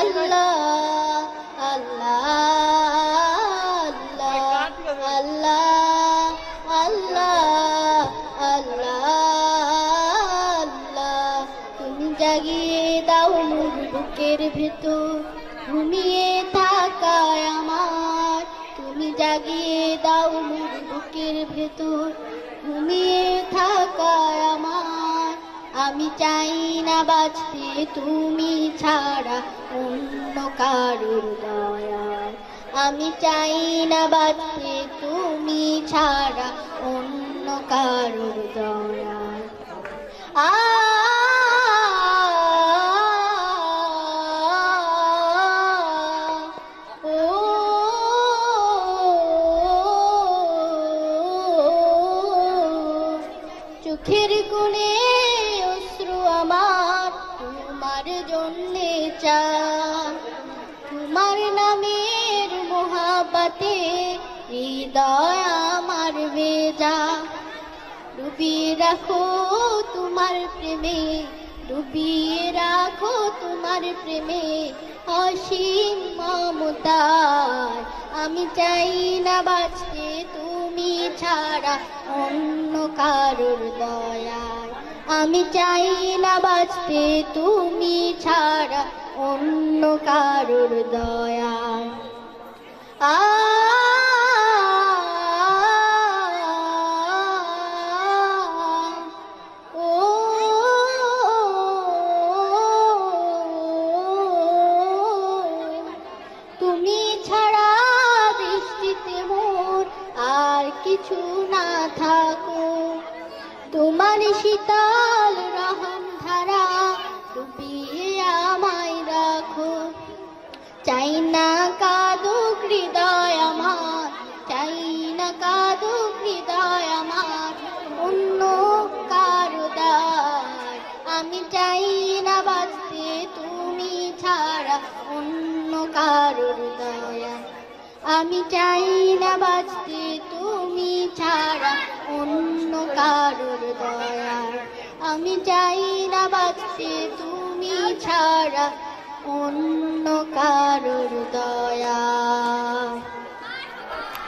আল্লাহ আল্লাহ আল্লাহ আল্লাহ আল্লাহ আল্লাহ তুমি জাগিয়ে দাও মোর বুকের ভেতর ঘুমিয়ে থাকায় আমার তুমি জাগিয়ে দাও মোর বুকের ভেতর ঘুমিয়ে থাকায় আমার আমি চাই না বাঁচতে তুমি ছাড়া অন্য কারুর দয়ায় আমি চাই না বাঁচতে তুমি ছাড়া অন্য কারুর দয়ায় চোখের কোণে অশ্রু আমার তোমার জন্যে চাই তোমার নামের মোহাব্বতে হৃদয় আমার ভেজা ডুবিয়ে রাখো তোমার প্রেমে ডুবিয়ে রাখো তোমার প্রেমে অসীম মমতায় আমি চাই না বাঁচতে তুমি ছাড়া অন্য কারুর দয়ায় আমি চাই না বাঁচতে তুমি ছাড়া অন্য কারুর দয়ায় তুমি ছাড়া দৃষ্টিতে মোর আর কিছু না থাকো তোমার শীতল রহম ধারা ডুবিয়ে আমায় রাখো চাই না কাঁদুক হৃদয় আমার চাই না কাঁদুক হৃদয় আমার অন্য কারো দায় আমি চাই না বাঁচতে তুমি ছাড়া অন্য কারোর দয়া আমি চাই না বাঁচতে তুমি ছাড়া অন্য কারোর দয়া আমি চাই না বাঁচতে তুমি ছাড়া অন্য কারোর দয়া